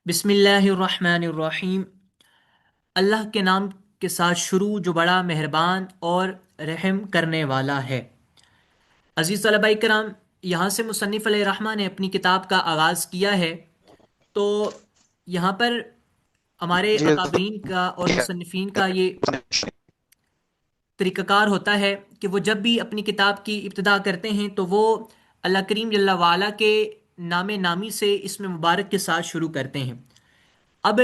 بسم اللہ الرحمن الرحیم۔ اللہ کے نام کے ساتھ شروع جو بڑا مہربان اور رحم کرنے والا ہے۔ عزیز طلبہ کرام، یہاں سے مصنف علیہ الرحمہ نے اپنی کتاب کا آغاز کیا ہے۔ تو یہاں پر ہمارے جی اکابرین کا اور مصنفین کا یہ طریقہ کار ہوتا ہے کہ وہ جب بھی اپنی کتاب کی ابتدا کرتے ہیں تو وہ اللہ کریم جل وعلا کے نام نامی سے اسم مبارک کے ساتھ شروع کرتے ہیں۔ اب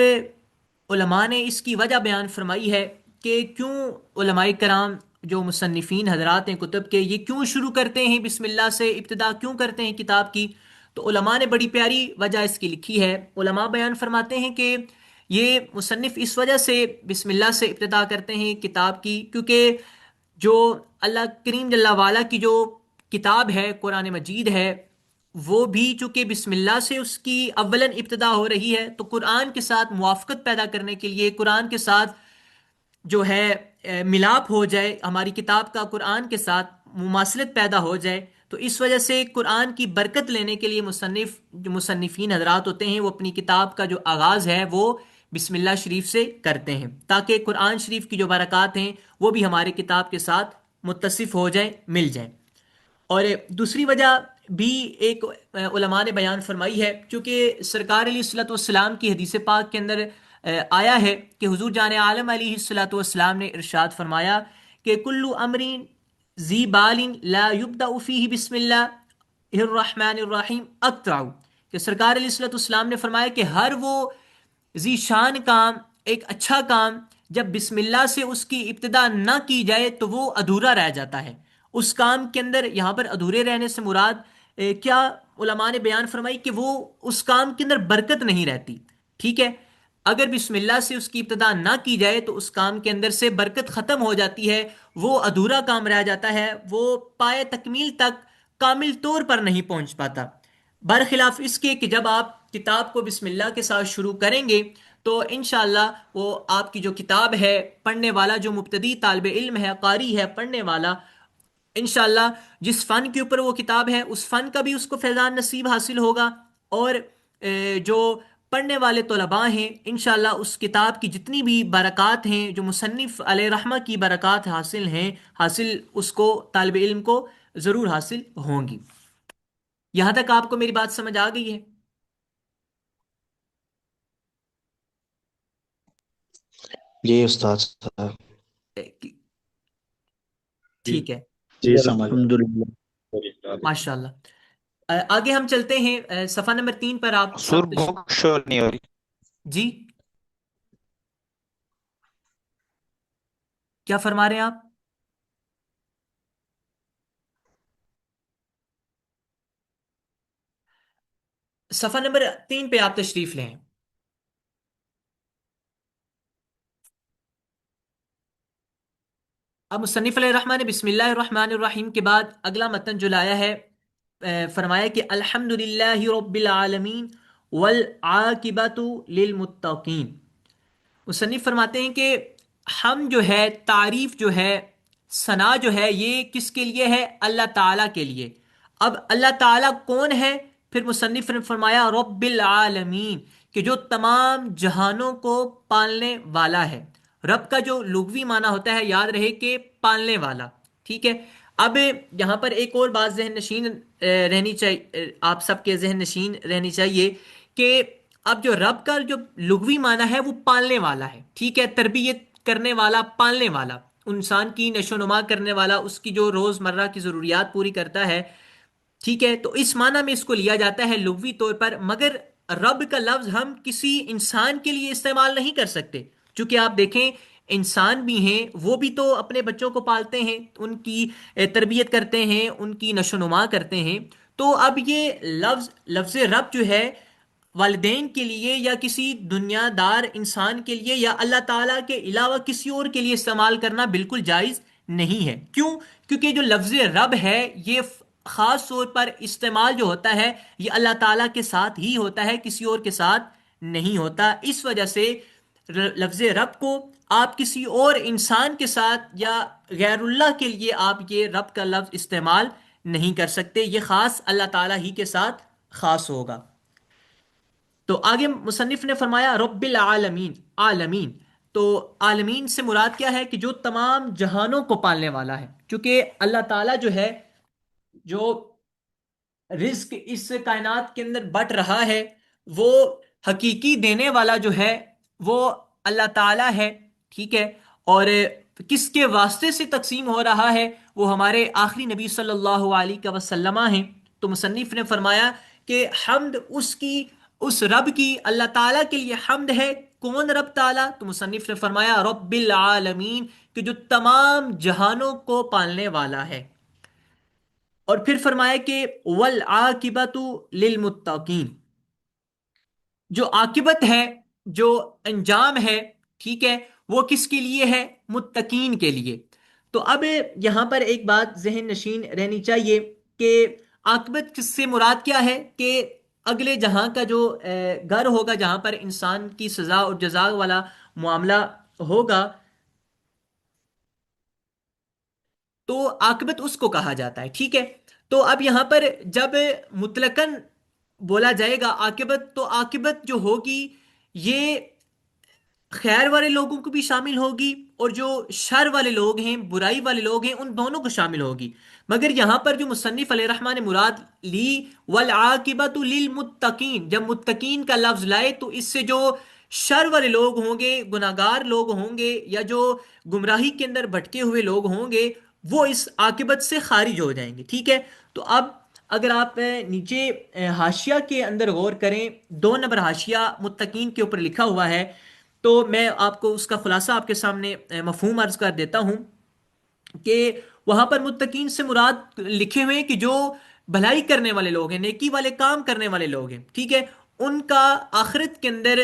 علماء نے اس کی وجہ بیان فرمائی ہے کہ کیوں علماء کرام جو مصنفین حضرات ہیں کتب کے، یہ کیوں شروع کرتے ہیں بسم اللہ سے، ابتدا کیوں کرتے ہیں کتاب کی۔ تو علماء نے بڑی پیاری وجہ اس کی لکھی ہے۔ علماء بیان فرماتے ہیں کہ یہ مصنف اس وجہ سے بسم اللہ سے ابتدا کرتے ہیں کتاب کی، کیونکہ جو اللہ کریم جل وعلا کی جو کتاب ہے، قرآن مجید ہے، وہ بھی چونکہ بسم اللہ سے اس کی اولن ابتدا ہو رہی ہے، تو قرآن کے ساتھ موافقت پیدا کرنے کے لیے، قرآن کے ساتھ جو ہے ملاپ ہو جائے، ہماری کتاب کا قرآن کے ساتھ مماثلت پیدا ہو جائے، تو اس وجہ سے قرآن کی برکت لینے کے لیے جو مصنفین حضرات ہوتے ہیں وہ اپنی کتاب کا جو آغاز ہے وہ بسم اللہ شریف سے کرتے ہیں، تاکہ قرآن شریف کی جو برکات ہیں وہ بھی ہماری کتاب کے ساتھ متصف ہو جائیں، مل جائیں۔ اور دوسری وجہ بھی ایک علماء نے بیان فرمائی ہے، چونکہ سرکار علیہ الصلوۃ والسلام کی حدیث پاک کے اندر آیا ہے کہ حضور جان عالم علیہ الصلوۃ والسلام نے ارشاد فرمایا کہ کل امر ذی بال لا یبدأ فیہ بسم اللہ الرحمن الرحیم اقطع، کہ سرکار علیہ الصلوۃ والسلام نے فرمایا کہ ہر وہ ذی شان کام، ایک اچھا کام، جب بسم اللہ سے اس کی ابتدا نہ کی جائے تو وہ ادھورا رہ جاتا ہے۔ اس کام کے اندر یہاں پر ادھورے رہنے سے مراد کیا علماء نے بیان فرمائی کہ وہ اس کام کے اندر برکت نہیں رہتی۔ ٹھیک ہے، اگر بسم اللہ سے اس کی ابتدا نہ کی جائے تو اس کام کے اندر سے برکت ختم ہو جاتی ہے، وہ ادھورا کام رہ جاتا ہے، وہ پائے تکمیل تک کامل طور پر نہیں پہنچ پاتا۔ برخلاف اس کے کہ جب آپ کتاب کو بسم اللہ کے ساتھ شروع کریں گے تو انشاءاللہ وہ آپ کی جو کتاب ہے، پڑھنے والا جو مبتدی طالب علم ہے، قاری ہے، پڑھنے والا، انشاءاللہ جس فن کے اوپر وہ کتاب ہے اس فن کا بھی اس کو فیضان نصیب حاصل ہوگا، اور جو پڑھنے والے طلباء ہیں انشاءاللہ اس کتاب کی جتنی بھی برکات ہیں، جو مصنف علیہ رحمہ کی برکات حاصل ہیں، حاصل اس کو طالب علم کو ضرور حاصل ہوں گی۔ یہاں تک آپ کو میری بات سمجھ آ گئی ہے؟ جی استاد صاحب۔ جی ٹھیک ہے، جی سمجھ الحمد للہ۔ ماشاء اللہ۔ آگے ہم چلتے ہیں، صفحہ نمبر 3 پر آپ سر سب بک شو نہیں ہو رہی۔ جی کیا فرما رہے ہیں آپ؟ صفحہ نمبر 3 پہ آپ تشریف لیں۔ اب مصنف علیہ الرحمٰ نے بسم اللہ الرحمن الرحیم کے بعد اگلا متن جو لایا ہے، فرمایا کہ الحمد للہ رب العالمین والعاقبۃ للمتقین۔ مصنف فرماتے ہیں کہ ہم جو ہے، تعریف جو ہے، ثنا جو ہے، یہ کس کے لیے ہے؟ اللہ تعالیٰ کے لیے۔ اب اللہ تعالیٰ کون ہے؟ پھر مصنف نے فرمایا رب العالمین، کہ جو تمام جہانوں کو پالنے والا ہے۔ رب کا جو لغوی معنی ہوتا ہے، یاد رہے کہ پالنے والا۔ ٹھیک ہے، اب یہاں پر ایک اور بات ذہن نشین رہنی چاہیے، آپ سب کے ذہن نشین رہنی چاہیے کہ اب جو رب کا جو لغوی معنی ہے وہ پالنے والا ہے۔ ٹھیک ہے، تربیت کرنے والا، پالنے والا، انسان کی نشو و نما کرنے والا، اس کی جو روز مرہ کی ضروریات پوری کرتا ہے۔ ٹھیک ہے، تو اس معنی میں اس کو لیا جاتا ہے لغوی طور پر، مگر رب کا لفظ ہم کسی انسان کے لیے استعمال نہیں کر سکتے، چونکہ آپ دیکھیں انسان بھی ہیں، وہ بھی تو اپنے بچوں کو پالتے ہیں، ان کی تربیت کرتے ہیں، ان کی نشو و نما کرتے ہیں۔ تو اب یہ لفظ رب جو ہے والدین کے لیے یا کسی دنیا دار انسان کے لیے یا اللہ تعالیٰ کے علاوہ کسی اور کے لیے استعمال کرنا بالکل جائز نہیں ہے۔ کیوں؟ کیونکہ جو لفظ رب ہے یہ خاص طور پر استعمال جو ہوتا ہے یہ اللہ تعالیٰ کے ساتھ ہی ہوتا ہے، کسی اور کے ساتھ نہیں ہوتا۔ اس وجہ سے لفظ رب کو آپ کسی اور انسان کے ساتھ یا غیر اللہ کے لیے آپ یہ رب کا لفظ استعمال نہیں کر سکتے، یہ خاص اللہ تعالیٰ ہی کے ساتھ خاص ہوگا۔ تو آگے مصنف نے فرمایا رب العالمین، عالمین، تو عالمین سے مراد کیا ہے؟ کہ جو تمام جہانوں کو پالنے والا ہے، چونکہ اللہ تعالیٰ جو ہے، جو رزق اس کائنات کے اندر بٹ رہا ہے، وہ حقیقی دینے والا جو ہے وہ اللہ تعالیٰ ہے، ٹھیک ہے؟ اور کس کے واسطے سے تقسیم ہو رہا ہے؟ وہ ہمارے آخری نبی صلی اللہ علیہ وسلم ہیں۔ تو مصنف نے فرمایا کہ حمد اس کی، اس رب کی، اللہ تعالیٰ کے لیے حمد ہے۔ کون رب تعالیٰ؟ تو مصنف نے فرمایا رب العالمین، کہ جو تمام جہانوں کو پالنے والا ہے۔ اور پھر فرمایا کہ والعاقبۃ للمتقین، جو عاقبت ہے، جو انجام ہے، ٹھیک ہے، وہ کس کے لیے ہے؟ متقین کے لیے۔ تو اب یہاں پر ایک بات ذہن نشین رہنی چاہیے کہ عاقبت کس سے مراد کیا ہے؟ کہ اگلے جہاں کا جو گھر ہوگا، جہاں پر انسان کی سزا اور جزا والا معاملہ ہوگا، تو عاقبت اس کو کہا جاتا ہے، ٹھیک ہے؟ تو اب یہاں پر جب مطلقاً بولا جائے گا عاقبت، تو عاقبت جو ہوگی یہ خیر والے لوگوں کو بھی شامل ہوگی، اور جو شر والے لوگ ہیں، برائی والے لوگ ہیں، ان دونوں کو شامل ہوگی۔ مگر یہاں پر جو مصنف علیہ الرحمٰن نے مراد لی والعاقبۃ للمتقین، جب متقین کا لفظ لائے تو اس سے جو شر والے لوگ ہوں گے، گناہگار لوگ ہوں گے، یا جو گمراہی کے اندر بھٹکے ہوئے لوگ ہوں گے، وہ اس عاقبت سے خارج ہو جائیں گے، ٹھیک ہے؟ تو اب اگر آپ نیچے حاشیہ کے اندر غور کریں، 2 نمبر حاشیہ متقین کے اوپر لکھا ہوا ہے، تو میں آپ کو اس کا خلاصہ آپ کے سامنے مفہوم عرض کر دیتا ہوں کہ وہاں پر متقین سے مراد لکھے ہوئے ہیں کہ جو بھلائی کرنے والے لوگ ہیں، نیکی والے کام کرنے والے لوگ ہیں، ٹھیک ہے؟ ان کا آخرت کے اندر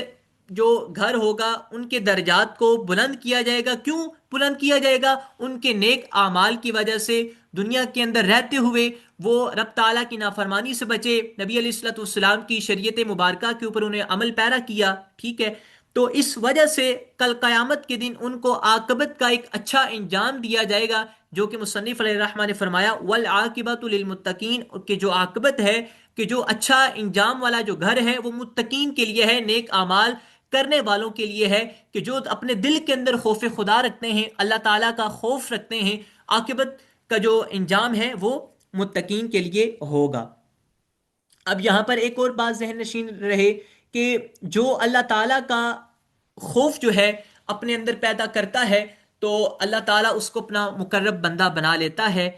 جو گھر ہوگا، ان کے درجات کو بلند کیا جائے گا۔ کیوں بلند کیا جائے گا؟ ان کے نیک اعمال کی وجہ سے دنیا کے اندر رہتے ہوئے وہ رب تعالیٰ کی نافرمانی سے بچے، نبی علیہ الصلوۃ والسلام کی شریعت مبارکہ کے اوپر انہیں عمل پیرا کیا، ٹھیک ہے؟ تو اس وجہ سے کل قیامت کے دن ان کو عاقبت کا ایک اچھا انجام دیا جائے گا، جو کہ مصنف علیہ الرحمٰن نے فرمایا والعاقبۃ للمتقین، کہ جو عاقبت ہے، کہ جو اچھا انجام والا جو گھر ہے، وہ متقین کے لیے ہے، نیک اعمال کرنے والوں کے لیے ہے، کہ جو اپنے دل کے اندر خوف خدا رکھتے ہیں، اللہ تعالیٰ کا خوف رکھتے ہیں۔ عاقبت کا جو انجام ہے وہ متقین کے لیے ہوگا۔ اب یہاں پر ایک اور بات ذہن نشین رہے کہ جو اللہ تعالیٰ کا خوف جو ہے اپنے اندر پیدا کرتا ہے، تو اللہ تعالیٰ اس کو اپنا مقرب بندہ بنا لیتا ہے۔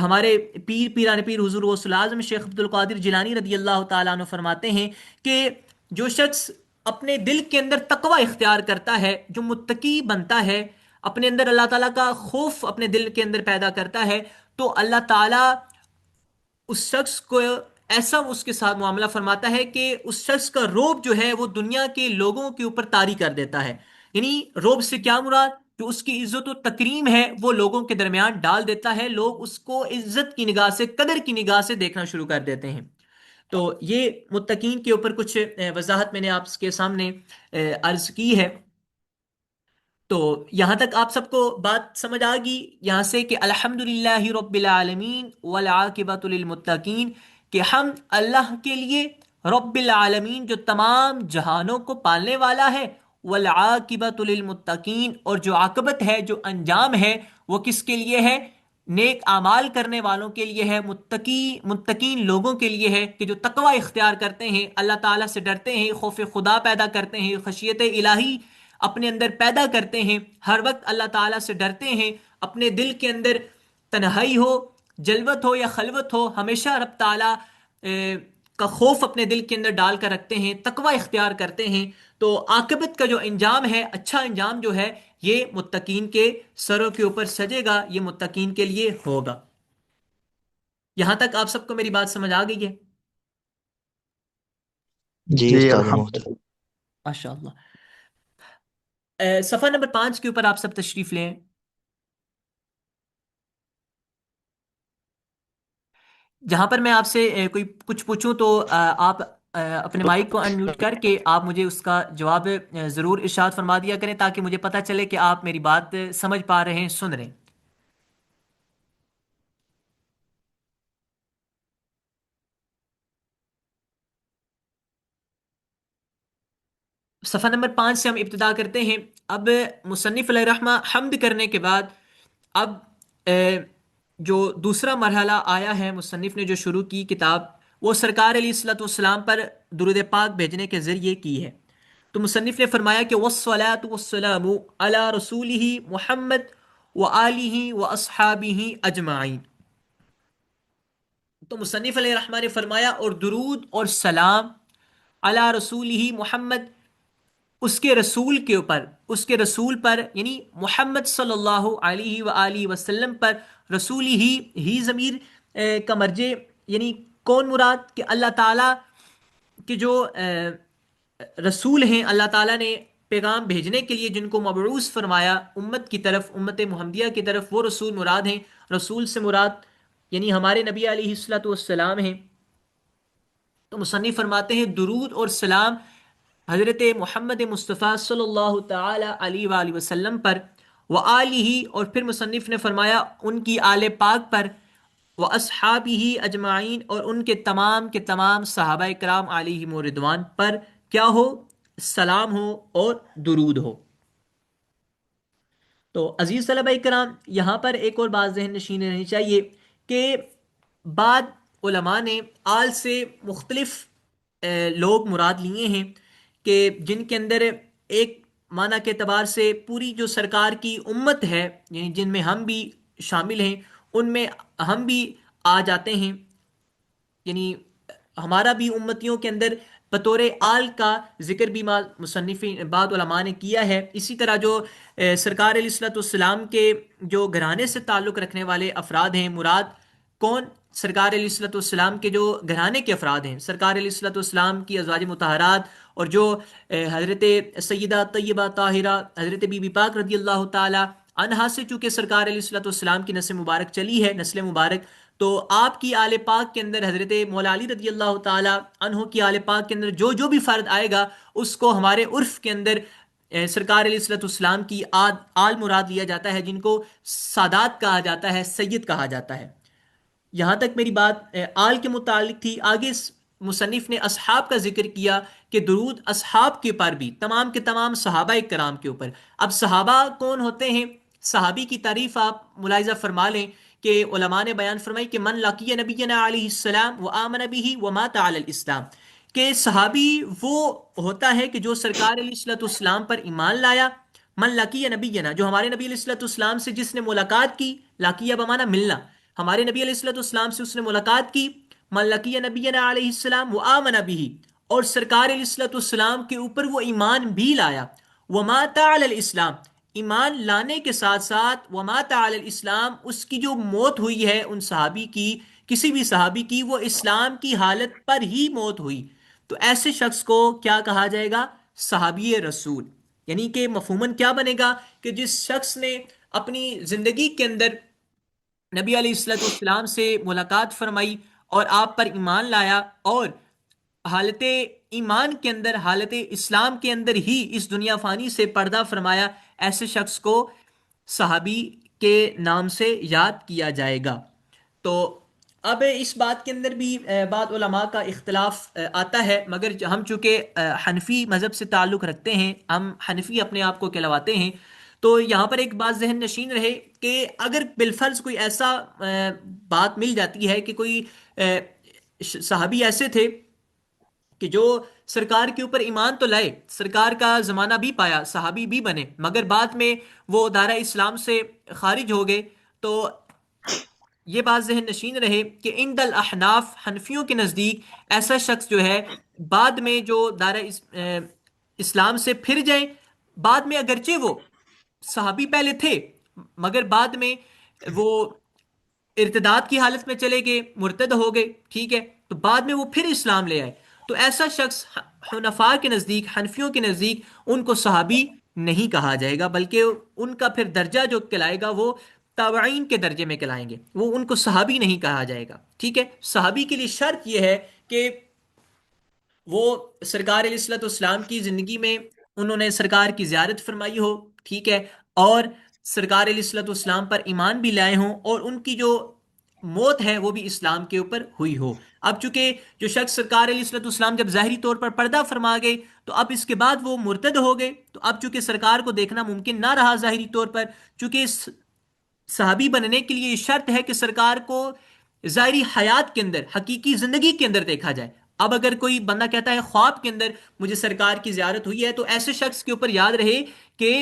ہمارے پیر پیران پیر حضور غوث الاعظم شیخ عبد القادر جیلانی رضی اللہ تعالیٰ عنہ فرماتے ہیں کہ جو شخص اپنے دل کے اندر تقوی اختیار کرتا ہے، جو متقی بنتا ہے، اپنے اندر اللہ تعالیٰ کا خوف اپنے دل کے اندر پیدا کرتا ہے، تو اللہ تعالیٰ اس شخص کو ایسا اس کے ساتھ معاملہ فرماتا ہے کہ اس شخص کا روب جو ہے وہ دنیا کے لوگوں کے اوپر طاری کر دیتا ہے۔ یعنی روب سے کیا مراد؟ جو اس کی عزت و تکریم ہے وہ لوگوں کے درمیان ڈال دیتا ہے، لوگ اس کو عزت کی نگاہ سے، قدر کی نگاہ سے دیکھنا شروع کر دیتے ہیں۔ تو یہ متقین کے اوپر کچھ وضاحت میں نے آپ کے سامنے عرض کی ہے۔ تو یہاں تک آپ سب کو بات سمجھ آ گئی یہاں سے کہ الحمدللہ رب العالمین والعاقبۃ للمتقین، کہ ہم اللہ کے لیے رب العالمین جو تمام جہانوں کو پالنے والا ہے، والعاقبۃ للمتقین، اور جو عاقبت ہے، جو انجام ہے، وہ کس کے لیے ہے؟ نیک اعمال کرنے والوں کے لیے ہے، متقین لوگوں کے لیے ہے، کہ جو تقوی اختیار کرتے ہیں، اللہ تعالیٰ سے ڈرتے ہیں، خوف خدا پیدا کرتے ہیں، خشیت الہی اپنے اندر پیدا کرتے ہیں، ہر وقت اللہ تعالیٰ سے ڈرتے ہیں، اپنے دل کے اندر تنہائی ہو، جلوت ہو یا خلوت ہو، ہمیشہ رب تعالیٰ کا خوف اپنے دل کے اندر ڈال کر رکھتے ہیں، تقوی اختیار کرتے ہیں۔ تو عاقبت کا جو انجام ہے، اچھا انجام جو ہے، یہ متقین کے سروں کے اوپر سجے گا، یہ متقین کے لیے ہوگا۔ یہاں تک آپ سب کو میری بات سمجھ آ گئی ہے؟ جی جی استاد الحمد محترم۔ ماشاء اللہ۔ صفحہ نمبر 5 کے اوپر آپ سب تشریف لیں۔ جہاں پر میں آپ سے کوئی کچھ پوچھوں تو آپ اپنے مائک کو ان میوٹ کر کے آپ مجھے اس کا جواب ضرور ارشاد فرما دیا کریں، تاکہ مجھے پتہ چلے کہ آپ میری بات سمجھ پا رہے ہیں، سن رہے ہیں۔ صفحہ نمبر 5 سے ہم ابتدا کرتے ہیں۔ اب مصنف علیہ رحمہ حمد کرنے کے بعد اب جو دوسرا مرحلہ آیا ہے، مصنف نے جو شروع کی کتاب، وہ سرکار علیہ الصلوۃ والسلام پر درود پاک بھیجنے کے ذریعے کی ہے۔ تو مصنف نے فرمایا کہ والصلاۃ والسلام علی رسولہ محمد وآلہ واصحابہ اجمعین۔ تو مصنف علیہ الرحمٰ نے فرمایا اور درود اور سلام علی رسولہ محمد، اس کے رسول کے اوپر، اس کے رسول پر، یعنی محمد صلی اللہ علیہ وآلہ وسلم پر۔ رسول ہی ضمیر کا مرجع، یعنی کون مراد؟ کہ اللہ تعالیٰ کے جو رسول ہیں، اللہ تعالیٰ نے پیغام بھیجنے کے لیے جن کو مبعوث فرمایا امت کی طرف، امت محمدیہ کی طرف، وہ رسول مراد ہیں۔ رسول سے مراد یعنی ہمارے نبی علیہ الصلوۃ والسلام ہیں۔ تو مصنف فرماتے ہیں درود اور سلام حضرت محمد مصطفیٰ صلی اللہ تعالی علیہ وآلہ وسلم پر، وآلہ، اور پھر مصنف نے فرمایا ان کی آل پاک پر، واصحابہ اجمعین، اور ان کے تمام صحابہ کرام علیہم رضوان پر کیا ہو؟ سلام ہو اور درود ہو۔ تو عزیز طلبہ کرام، یہاں پر ایک اور بات ذہن نشین رہنی چاہیے کہ بعد علماء نے آل سے مختلف لوگ مراد لیے ہیں، کہ جن کے اندر ایک معنی کے اعتبار سے پوری جو سرکار کی امت ہے، یعنی جن میں ہم بھی شامل ہیں، ان میں ہم بھی آ جاتے ہیں، یعنی ہمارا بھی امتیوں کے اندر بطور آل کا ذکر بھی مصنفین بعض علماء نے کیا ہے۔ اسی طرح جو سرکار علیہ الصلوۃ والسلام کے جو گھرانے سے تعلق رکھنے والے افراد ہیں، مراد کون؟ سرکار علیہ الصلوۃ والسلام کے جو گھرانے کے افراد ہیں، سرکار علیہ الصلوۃ والسلام کی ازواج مطہرات، اور جو حضرت سیدہ طیبہ طاہرہ حضرت بی بی پاک رضی اللہ تعالی عنہا سے چونکہ سرکار علیہ الصلوۃ والسلام کی نسل مبارک چلی ہے، نسل مبارک، تو آپ کی آل پاک کے اندر حضرت مولا علی رضی اللہ تعالی عنہ کی آل پاک کے اندر جو جو بھی فرد آئے گا، اس کو ہمارے عرف کے اندر سرکار علیہ الصلوۃ والسلام کی آل مراد لیا جاتا ہے، جن کو سادات کہا جاتا ہے، سید کہا جاتا ہے۔ یہاں تک میری بات آل کے متعلق تھی۔ آگے مصنف نے اصحاب کا ذکر کیا کہ درود اصحاب کے پر بھی، تمام کے تمام صحابہ کرام کے اوپر۔ اب صحابہ کون ہوتے ہیں؟ صحابی کی تعریف آپ ملاحظہ فرما لیں کہ علماء نے بیان فرمائی کہ من لقی نبینا علیہ السلام وآمن بہ ومات علی الاسلام، کہ صحابی وہ ہوتا ہے کہ جو سرکار علیہ الصلوۃ والسلام پر ایمان لایا۔ من لقی نبینا، جو ہمارے نبی علیہ الصلوۃ والسلام سے جس نے ملاقات کی، لاقیہ بمعنی ملنا، ہمارے نبی علیہ الصلوۃ والسلام سے اس نے ملاقات کی۔ من لقی نبینا علیہ السلام وآمن بہ، اور سرکار علیہ الصلوۃ والسلام کے اوپر وہ ایمان بھی لایا۔ ومات علی الاسلام، ایمان لانے کے ساتھ ساتھ ومات علی الاسلام، اس کی جو موت ہوئی ہے ان صحابی کی، کسی بھی صحابی کی، وہ اسلام کی حالت پر ہی موت ہوئی، تو ایسے شخص کو کیا کہا جائے گا؟ صحابی رسول۔ یعنی کہ مفہوماً کیا بنے گا؟ کہ جس شخص نے اپنی زندگی کے اندر نبی علیہ الصلوۃ والسلام سے ملاقات فرمائی اور آپ پر ایمان لایا، اور حالت ایمان کے اندر، حالت اسلام کے اندر ہی اس دنیا فانی سے پردہ فرمایا، ایسے شخص کو صحابی کے نام سے یاد کیا جائے گا۔ تو اب اس بات کے اندر بھی بعض علماء کا اختلاف آتا ہے، مگر ہم چونکہ حنفی مذہب سے تعلق رکھتے ہیں، ہم حنفی اپنے آپ کو کہلواتے ہیں، تو یہاں پر ایک بات ذہن نشین رہے کہ اگر بالفرض کوئی ایسا بات مل جاتی ہے کہ کوئی صحابی ایسے تھے کہ جو سرکار کے اوپر ایمان تو لائے، سرکار کا زمانہ بھی پایا، صحابی بھی بنے، مگر بعد میں وہ دائرہ اسلام سے خارج ہو گئے، تو یہ بات ذہن نشین رہے کہ عند الاحناف، حنفیوں کے نزدیک، ایسا شخص جو ہے بعد میں جو دائرہ اسلام سے پھر جائیں، بعد میں اگرچہ وہ صحابی پہلے تھے مگر بعد میں وہ ارتداد کی حالت میں چلے گئے، مرتد ہو گئے، ٹھیک ہے، تو بعد میں وہ پھر اسلام لے آئے، تو ایسا شخص حنفاء کے نزدیک، حنفیوں کے نزدیک، ان کو صحابی نہیں کہا جائے گا، بلکہ ان کا پھر درجہ جو کہلائے گا وہ تابعین کے درجے میں کہلائیں گے، وہ ان کو صحابی نہیں کہا جائے گا، ٹھیک ہے۔ صحابی کے لیے شرط یہ ہے کہ وہ سرکار علیہ الصلوۃ والسلام کی زندگی میں انہوں نے سرکار کی زیارت فرمائی ہو، ٹھیک ہے، اور سرکار علیہ الصلوۃ والسلام پر ایمان بھی لائے ہوں، اور ان کی جو موت ہے وہ بھی اسلام کے اوپر ہوئی ہو۔ اب چونکہ جو شخص سرکار علیہ الصلوۃ والسلام جب ظاہری طور پر پردہ فرما گئے تو اب اس کے بعد وہ مرتد ہو گئے، تو اب چونکہ سرکار کو دیکھنا ممکن نہ رہا ظاہری طور پر، چونکہ صحابی بننے کے لیے یہ شرط ہے کہ سرکار کو ظاہری حیات کے اندر، حقیقی زندگی کے اندر دیکھا جائے۔ اب اگر کوئی بندہ کہتا ہے خواب کے اندر مجھے سرکار کی زیارت ہوئی ہے، تو ایسے شخص کے اوپر یاد رہے کہ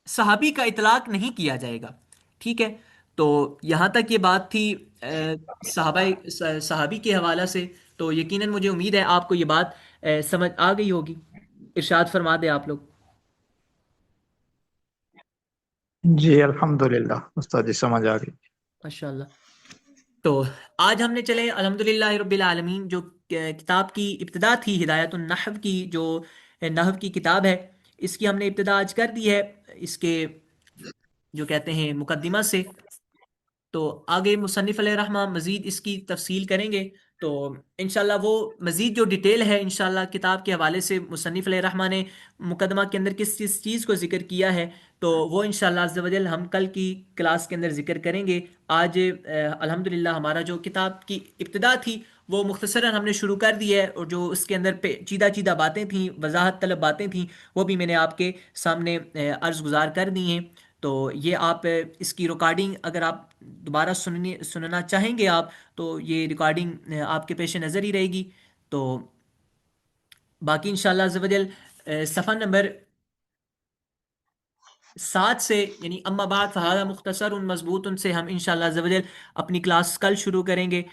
صحابی کا اطلاق نہیں کیا جائے گا، ٹھیک ہے؟ تو یہاں تک یہ بات تھی صحابہ صحابی کے حوالہ سے۔ تو یقیناً مجھے امید ہے آپ کو یہ بات سمجھ آ گئی ہوگی۔ ارشاد فرما دیں آپ لوگ۔ جی الحمدللہ استاد جی سمجھ آ گئی۔ ماشاء اللہ۔ تو آج ہم نے چلے الحمدللہ رب العالمین جو کتاب کی ابتدا تھی ہدایت النحو کی، جو نحو کی کتاب ہے، اس کی ہم نے ابتدا آج کر دی ہے، اس کے جو کہتے ہیں مقدمہ سے۔ تو آگے مصنف علیہ رحمہ مزید اس کی تفصیل کریں گے، تو انشاءاللہ وہ مزید جو ڈیٹیل ہے انشاءاللہ کتاب کے حوالے سے مصنف علیہ رحمہ نے مقدمہ کے اندر کس کس چیز کو ذکر کیا ہے، تو وہ انشاءاللہ عز و جل ہم کل کی کلاس کے اندر ذکر کریں گے۔ آج الحمدللہ ہمارا جو کتاب کی ابتدا تھی وہ مختصراً ہم نے شروع کر دی ہے، اور جو اس کے اندر چیدہ چیدہ باتیں تھیں، وضاحت طلب باتیں تھیں، وہ بھی میں نے آپ کے سامنے عرض گزار کر دی ہیں۔ تو یہ آپ اس کی ریکارڈنگ اگر آپ دوبارہ سننا چاہیں گے آپ، تو یہ ریکارڈنگ آپ کے پیش نظر ہی رہے گی۔ تو باقی انشاءاللہ عز و جل صفحہ نمبر 7 سے، یعنی اما بعد فہذا مختصر مضبوط سے ہم انشاءاللہ عز و جل اپنی کلاس کل شروع کریں گے۔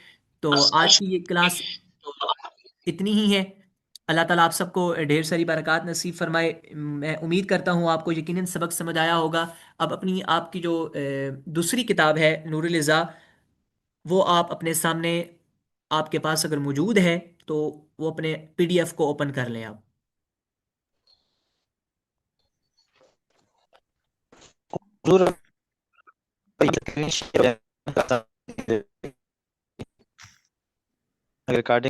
تو آج کی یہ کلاس اتنی ہی ہے۔ اللہ تعالیٰ آپ سب کو ڈھیر ساری برکات نصیب فرمائے۔ میں امید کرتا ہوں آپ کو یقیناً سبق سمجھ آیا ہوگا۔ اب اپنی آپ کی جو دوسری کتاب ہے نور الرضا، وہ آپ اپنے سامنے، آپ کے پاس اگر موجود ہے تو وہ اپنے پی ڈی ایف کو اوپن کر لیں آپ۔ ضرور ریکارڈنگ